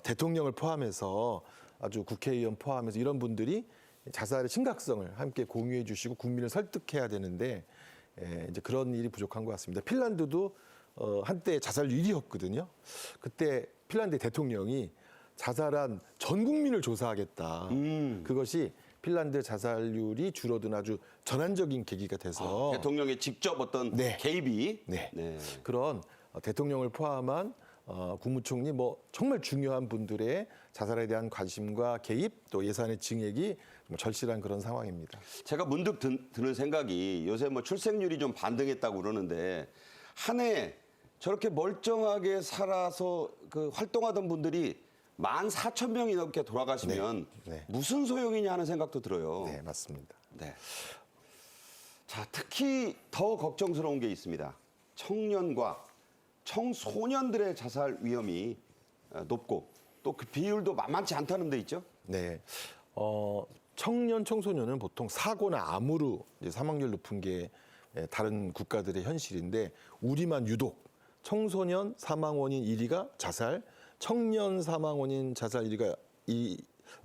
대통령을 포함해서 아주 국회의원 포함해서 이런 분들이 자살의 심각성을 함께 공유해 주시고 국민을 설득해야 되는데 이제 그런 일이 부족한 것 같습니다. 핀란드도 한때 자살 1위였거든요. 그때 핀란드 대통령이 자살한 전 국민을 조사하겠다. 그것이 핀란드 자살률이 줄어든 아주 전환적인 계기가 돼서 대통령의 직접 어떤 네. 개입이 네. 그런 대통령을 포함한 국무총리 뭐 정말 중요한 분들의 자살에 대한 관심과 개입 또 예산의 증액이 절실한 그런 상황입니다. 제가 문득 드는 생각이 요새 뭐 출생률이 좀 반등했다고 그러는데 한 해 저렇게 멀쩡하게 살아서 그 활동하던 분들이 14,000명이 넘게 돌아가시면 네. 무슨 소용이냐 하는 생각도 들어요. 네, 맞습니다. 네. 자, 특히 더 걱정스러운 게 있습니다. 청년과 청소년들의 자살 위험이 높고 또 그 비율도 만만치 않다는 데 있죠? 네. 청년, 청소년은 보통 사고나 암으로 이제 사망률 높은 게 다른 국가들의 현실인데 우리만 유독 청소년 사망 원인 1위가 자살, 청년 사망 원인 자살 1위가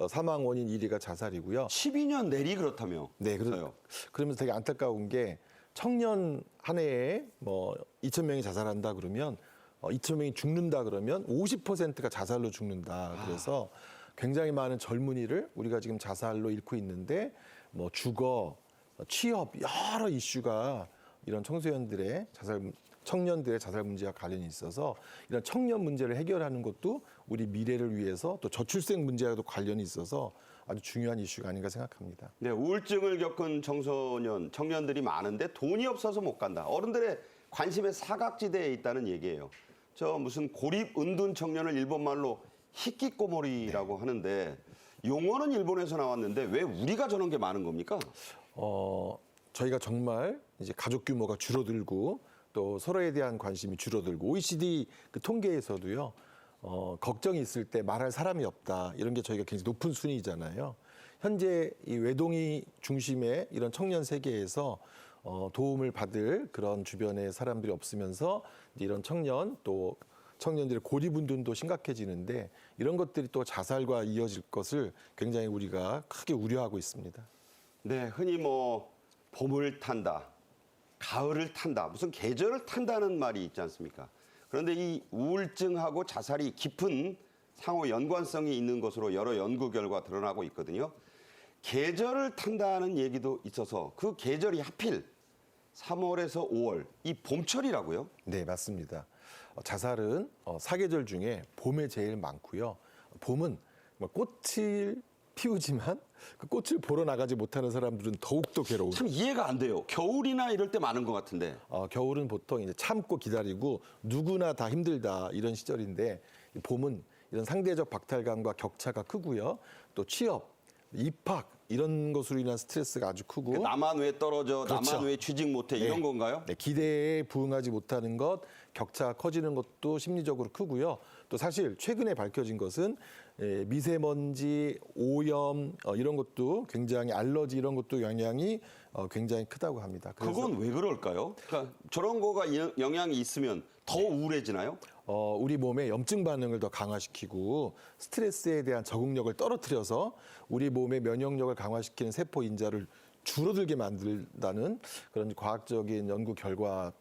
사망 원인 1위가 자살이고요. 12년 내리 그렇다며. 네, 그러면서 되게 안타까운 게 청년 한 해에 뭐 2,000명이 자살한다 그러면 2,000명이 죽는다 그러면 50%가 자살로 죽는다. 그래서 굉장히 많은 젊은이를 우리가 지금 자살로 잃고 있는데 뭐 주거, 취업 여러 이슈가 이런 청년들의 자살 문제와 관련이 있어서 이런 청년 문제를 해결하는 것도 우리 미래를 위해서 또 저출생 문제와도 관련이 있어서 아주 중요한 이슈가 아닌가 생각합니다. 네, 우울증을 겪은 청년들이 많은데 돈이 없어서 못 간다. 어른들의 관심의 사각지대에 있다는 얘기예요. 저 무슨 고립 은둔 청년을 일본말로 히키코모리라고 하는데 용어는 일본에서 나왔는데 왜 우리가 저런 게 많은 겁니까? 저희가 정말 이제 가족 규모가 줄어들고 또 서로에 대한 관심이 줄어들고 OECD 그 통계에서도요. 걱정이 있을 때 말할 사람이 없다. 이런 게 저희가 굉장히 높은 순위잖아요. 현재 이 외동이 중심의 이런 청년 세계에서 도움을 받을 그런 주변의 사람들이 없으면서 이런 청년 또 청년들의 고립운동도 심각해지는데 이런 것들이 또 자살과 이어질 것을 굉장히 우리가 크게 우려하고 있습니다. 네, 흔히 뭐 봄을 탄다, 가을을 탄다, 무슨 계절을 탄다는 말이 있지 않습니까? 그런데 이 우울증하고 자살이 깊은 상호 연관성이 있는 것으로 여러 연구 결과 드러나고 있거든요. 계절을 탄다는 얘기도 있어서 그 계절이 하필 3월에서 5월, 이 봄철이라고요? 네, 맞습니다. 자살은 사계절 중에 봄에 제일 많고요. 봄은 꽃을 피우지만 그 꽃을 보러 나가지 못하는 사람들은 더욱더 괴로운. 참 이해가 안 돼요. 겨울이나 이럴 때 많은 것 같은데. 겨울은 보통 이제 참고 기다리고 누구나 다 힘들다 이런 시절인데 봄은 이런 상대적 박탈감과 격차가 크고요. 또 취업, 입학 이런 것으로 인한 스트레스가 아주 크고. 나만 왜 떨어져, 그렇죠. 나만 왜 취직 못해 이런 네. 건가요? 네, 기대에 부응하지 못하는 것, 격차가 커지는 것도 심리적으로 크고요. 또 사실 최근에 밝혀진 것은 미세먼지, 오염 이런 것도 굉장히 알러지 이런 것도 영향이 굉장히 크다고 합니다. 그래서 그건 왜 그럴까요? 그러니까 저런 거가 영향이 있으면 더 우울해지나요? 우리 몸의 염증 반응을 더 강화시키고 스트레스에 대한 적응력을 떨어뜨려서 우리 몸의 면역력을 강화시키는 세포 인자를 줄어들게 만든다는 그런 과학적인 연구 결과에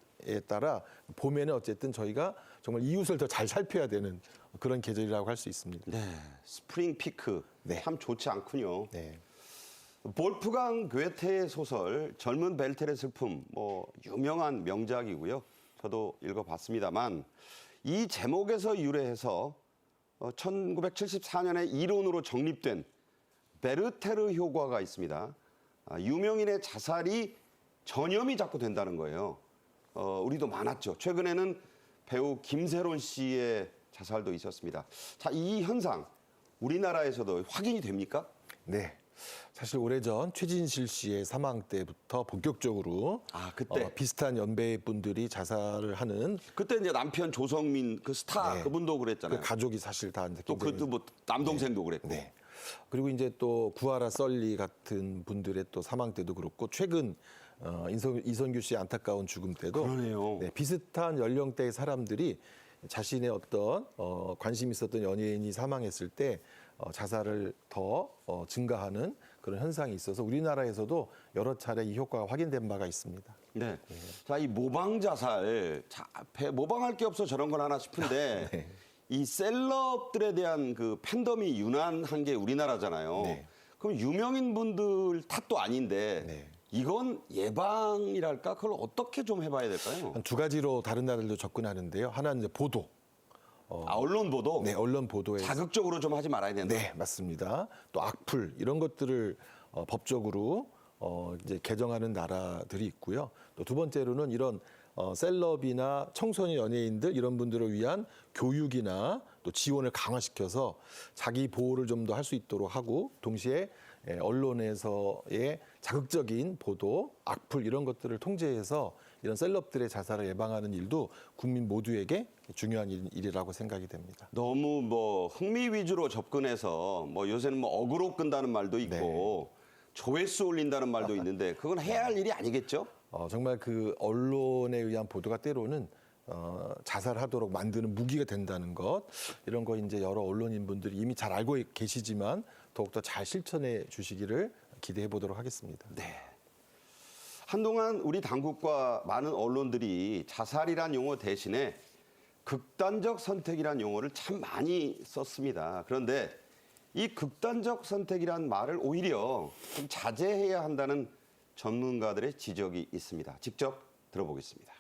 따라 봄에는 어쨌든 저희가 정말 이웃을 더 잘 살펴야 되는 그런 계절이라고 할 수 있습니다. 네, 스프링 피크 네. 참 좋지 않군요. 네. 볼프강 괴테의 소설 젊은 벨텔의 슬픔 뭐 유명한 명작이고요. 저도 읽어봤습니다만 이 제목에서 유래해서 1974년에 이론으로 정립된 베르테르 효과가 있습니다. 유명인의 자살이 전염이 자꾸 된다는 거예요. 우리도 많았죠. 최근에는 배우 김세론 씨의 자살도 있었습니다. 자, 이 현상 우리나라에서도 확인이 됩니까? 네. 사실 오래전 최진실 씨의 사망 때부터 본격적으로 그때 비슷한 연배 분들이 자살을 하는 그때 이제 남편 조성민 그 스타 네. 그분도 그 그랬잖아요. 가족이 사실 다 이제 또 굉장히 그것도 뭐 남동생도 그랬고. 네. 그리고 이제 또 구하라 썰리 같은 분들의 또 사망 때도 그렇고 최근 이선규 씨의 안타까운 죽음 때도 그러네요. 네, 비슷한 연령대의 사람들이 자신의 어떤 관심 있었던 연예인이 사망했을 때 자살을 더 증가하는 그런 현상이 있어서 우리나라에서도 여러 차례 이 효과가 확인된 바가 있습니다. 네. 자, 이 모방 자살. 자, 모방할 게 없어 저런 건 하나 싶은데 네. 이 셀럽들에 대한 그 팬덤이 유난한 게 우리나라잖아요. 네. 그럼 유명인 분들 탓도 아닌데 네. 이건 예방이랄까? 그걸 어떻게 좀 해봐야 될까요? 한 두 가지로 다른 나라들도 접근하는데요. 하나는 이제 보도. 언론 보도? 네, 언론 보도에 자극적으로 좀 하지 말아야 된다. 네, 맞습니다. 또 악플 이런 것들을 법적으로 이제 개정하는 나라들이 있고요. 또 두 번째로는 이런 셀럽이나 청소년 연예인들 이런 분들을 위한 교육이나 또 지원을 강화시켜서 자기 보호를 좀 더 할 수 있도록 하고 동시에 언론에서의 자극적인 보도, 악플 이런 것들을 통제해서 이런 셀럽들의 자살을 예방하는 일도 국민 모두에게 중요한 일이라고 생각이 됩니다. 너무 뭐 흥미 위주로 접근해서 뭐 요새는 뭐 어그로 끈다는 말도 있고 조회수 올린다는 말도 있는데 그건 해야 할 일이 아니겠죠? 정말 그 언론에 의한 보도가 때로는 자살하도록 만드는 무기가 된다는 것 이런 거 이제 여러 언론인분들이 이미 잘 알고 계시지만 더욱더 잘 실천해 주시기를 기대해 보도록 하겠습니다. 네. 한동안 우리 당국과 많은 언론들이 자살이란 용어 대신에 극단적 선택이란 용어를 참 많이 썼습니다. 그런데 이 극단적 선택이란 말을 오히려 좀 자제해야 한다는 전문가들의 지적이 있습니다. 직접 들어보겠습니다.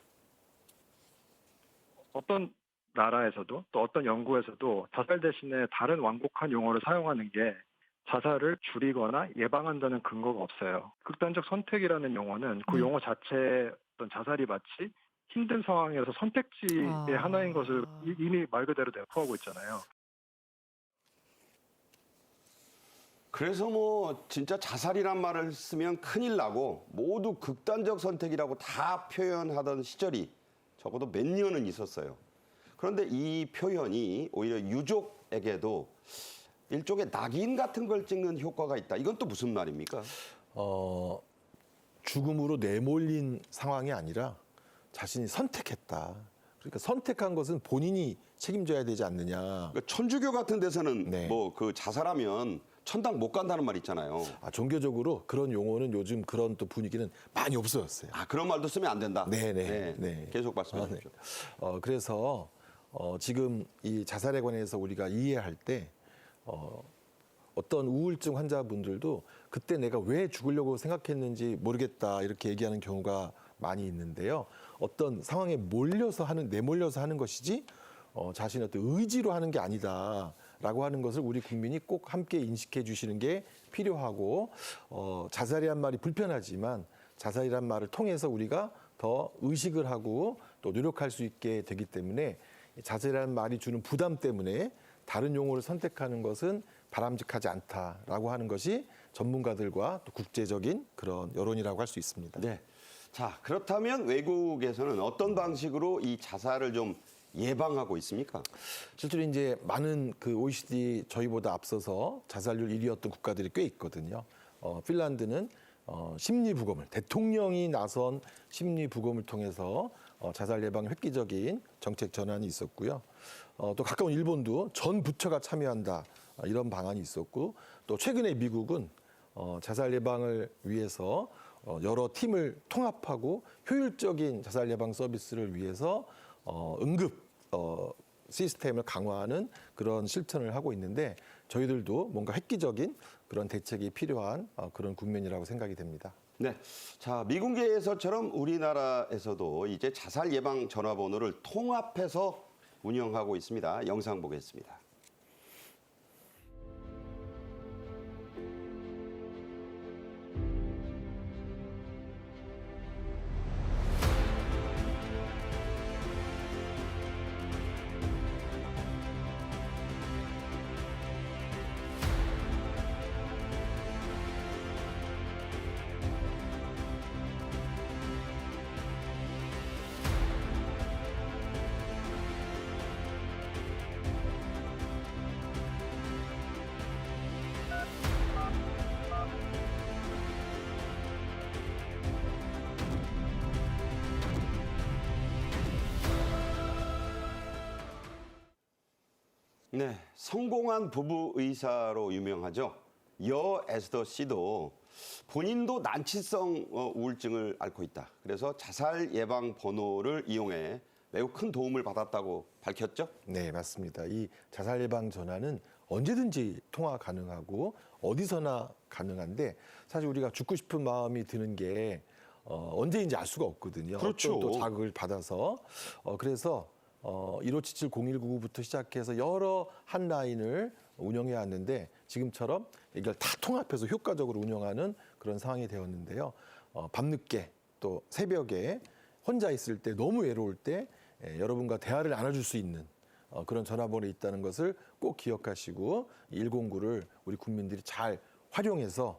어떤 나라에서도 또 어떤 연구에서도 자살 대신에 다른 완곡한 용어를 사용하는 게 자살을 줄이거나 예방한다는 근거가 없어요. 극단적 선택이라는 용어는 그 용어 자체의 어떤 자살이 마치 힘든 상황에서 선택지의 하나인 것을 이미 말 그대로 내포하고 있잖아요. 그래서 뭐 진짜 자살이란 말을 쓰면 큰일 나고 모두 극단적 선택이라고 다 표현하던 시절이 적어도 몇 년은 있었어요. 그런데 이 표현이 오히려 유족에게도 일종의 낙인 같은 걸 찍는 효과가 있다. 이건 또 무슨 말입니까? 죽음으로 내몰린 상황이 아니라 자신이 선택했다. 그러니까 선택한 것은 본인이 책임져야 되지 않느냐. 그러니까 천주교 같은 데서는 네. 뭐 그 자살하면 천당 못 간다는 말 있잖아요. 종교적으로 그런 용어는 요즘 그런 또 분위기는 많이 없어졌어요. 그런 말도 쓰면 안 된다. 네. 계속 말씀해 주십시오. 그래서 지금 이 자살에 관해서 우리가 이해할 때 어떤 우울증 환자분들도 그때 내가 왜 죽으려고 생각했는지 모르겠다 이렇게 얘기하는 경우가 많이 있는데요. 어떤 상황에 내몰려서 하는 것이지 자신의 어떤 의지로 하는 게 아니다라고 하는 것을 우리 국민이 꼭 함께 인식해 주시는 게 필요하고 자살이란 말이 불편하지만 자살이란 말을 통해서 우리가 더 의식을 하고 또 노력할 수 있게 되기 때문에 자살이라는 말이 주는 부담 때문에 다른 용어를 선택하는 것은 바람직하지 않다라고 하는 것이 전문가들과 또 국제적인 그런 여론이라고 할 수 있습니다. 네. 자, 그렇다면 외국에서는 어떤 방식으로 이 자살을 좀 예방하고 있습니까? 실제로 이제 많은 그 OECD 저희보다 앞서서 자살률 1위였던 국가들이 꽤 있거든요. 핀란드는 심리부검을 대통령이 나선 심리부검을 통해서 자살 예방 획기적인 정책 전환이 있었고요. 또 가까운 일본도 전 부처가 참여한다 이런 방안이 있었고 또 최근에 미국은 자살 예방을 위해서 여러 팀을 통합하고 효율적인 자살 예방 서비스를 위해서 응급 시스템을 강화하는 그런 실천을 하고 있는데 저희들도 뭔가 획기적인 그런 대책이 필요한 그런 국면이라고 생각이 됩니다. 네. 자, 미군계에서처럼 우리나라에서도 이제 자살 예방 전화번호를 통합해서 운영하고 있습니다. 영상 보겠습니다. 네, 성공한 부부 의사로 유명하죠. 여 에스더 씨도 본인도 난치성 우울증을 앓고 있다. 그래서 자살 예방 번호를 이용해 매우 큰 도움을 받았다고 밝혔죠. 네, 맞습니다. 이 자살 예방 전화는 언제든지 통화 가능하고 어디서나 가능한데 사실 우리가 죽고 싶은 마음이 드는 게 언제인지 알 수가 없거든요. 그렇죠. 어떤 또 자극을 받아서 그래서 1577-0199부터 시작해서 여러 한 라인을 운영해 왔는데 지금처럼 이걸 다 통합해서 효과적으로 운영하는 그런 상황이 되었는데요. 밤늦게 또 새벽에 혼자 있을 때 너무 외로울 때 여러분과 대화를 나눠줄 수 있는 그런 전화번호에 있다는 것을 꼭 기억하시고 109를 우리 국민들이 잘 활용해서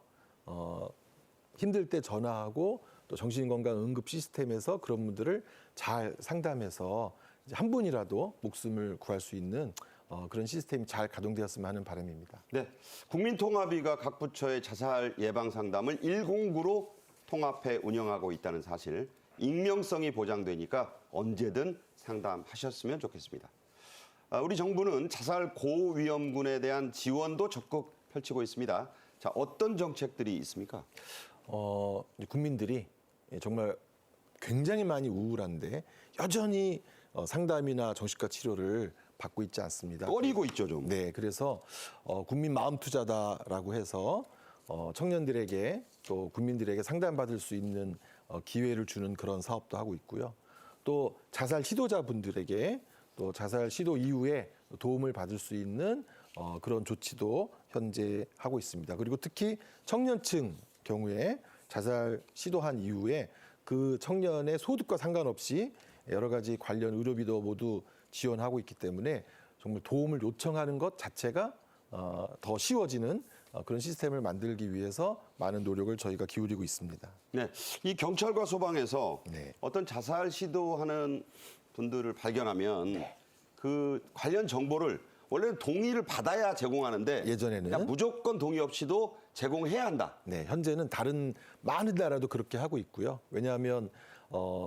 힘들 때 전화하고 또 정신건강 응급 시스템에서 그런 분들을 잘 상담해서 이제 한 분이라도 목숨을 구할 수 있는 그런 시스템이 잘 가동되었으면 하는 바람입니다. 네, 국민통합위가 각 부처의 자살 예방 상담을 109로 통합해 운영하고 있다는 사실, 익명성이 보장되니까 언제든 상담하셨으면 좋겠습니다. 우리 정부는 자살 고위험군에 대한 지원도 적극 펼치고 있습니다. 자, 어떤 정책들이 있습니까? 국민들이 정말 굉장히 많이 우울한데 여전히 상담이나 정신과 치료를 받고 있지 않습니다. 꺼리고 있죠, 좀. 네, 그래서 국민 마음 투자다라고 해서 청년들에게 또 국민들에게 상담받을 수 있는 기회를 주는 그런 사업도 하고 있고요. 또 자살 시도자분들에게 또 자살 시도 이후에 도움을 받을 수 있는 그런 조치도 현재 하고 있습니다. 그리고 특히 청년층 경우에 자살 시도한 이후에 그 청년의 소득과 상관없이 여러 가지 관련 의료비도 모두 지원하고 있기 때문에 정말 도움을 요청하는 것 자체가 더 쉬워지는 그런 시스템을 만들기 위해서 많은 노력을 저희가 기울이고 있습니다. 네, 이 경찰과 소방에서 네. 어떤 자살 시도하는 분들을 발견하면 그 관련 정보를 원래는 동의를 받아야 제공하는데 예전에는 그냥 무조건 동의 없이도 제공해야 한다. 네, 현재는 다른 많은 나라도 그렇게 하고 있고요. 왜냐하면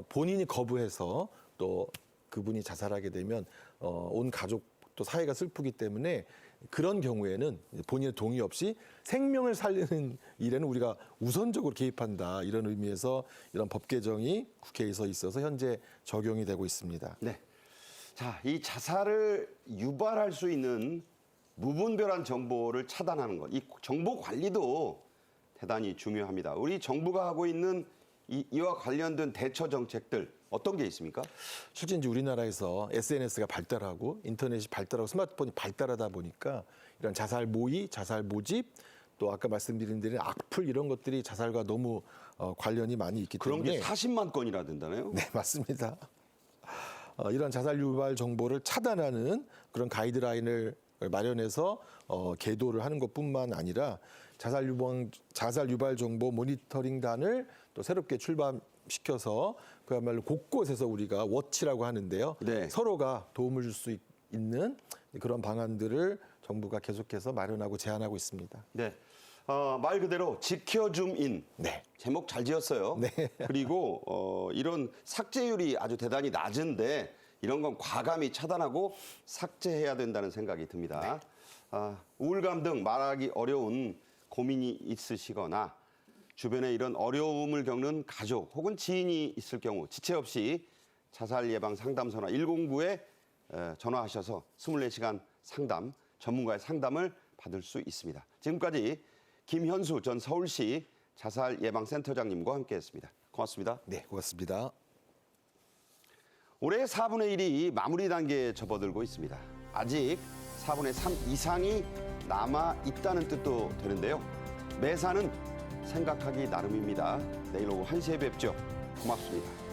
본인이 거부해서 또 그분이 자살하게 되면 온 가족 또 사회가 슬프기 때문에 그런 경우에는 본인의 동의 없이 생명을 살리는 일에는 우리가 우선적으로 개입한다. 이런 의미에서 이런 법 개정이 국회에서 있어서 현재 적용이 되고 있습니다. 네. 자, 이 자살을 유발할 수 있는 무분별한 정보를 차단하는 것, 이 정보 관리도 대단히 중요합니다. 우리 정부가 하고 있는 이와 관련된 대처 정책들 어떤 게 있습니까? 실제 이제 우리나라에서 SNS가 발달하고 인터넷이 발달하고 스마트폰이 발달하다 보니까 이런 자살 모의, 자살 모집, 또 아까 말씀드린 대로 악플 이런 것들이 자살과 너무 관련이 많이 있기 그런 때문에 게 40만 건이나 된다나요? 네, 맞습니다. 이런 자살 유발 정보를 차단하는 그런 가이드라인을 마련해서 계도를 하는 것뿐만 아니라 자살 유발 정보 모니터링단을 또 새롭게 출범시켜서 그야말로 곳곳에서 우리가 워치라고 하는데요. 네. 서로가 도움을 줄 수 있는 그런 방안들을 정부가 계속해서 마련하고 제안하고 있습니다. 네. 말 그대로 지켜줌인. 네. 제목 잘 지었어요. 네. 그리고 이런 삭제율이 아주 대단히 낮은데 이런 건 과감히 차단하고 삭제해야 된다는 생각이 듭니다. 우울감 등 말하기 어려운 고민이 있으시거나 주변에 이런 어려움을 겪는 가족 혹은 지인이 있을 경우 지체 없이 자살 예방 상담 전화 109에 전화하셔서 24시간 상담, 전문가의 상담을 받을 수 있습니다. 지금까지 김현수 전 서울시 자살예방센터장님과 함께했습니다. 고맙습니다. 네, 고맙습니다. 올해 4분의 1이 마무리 단계에 접어들고 있습니다. 아직 4분의 3 이상이 남아 있다는 뜻도 되는데요. 매사는 생각하기 나름입니다. 내일 오후 1시에 뵙죠. 고맙습니다.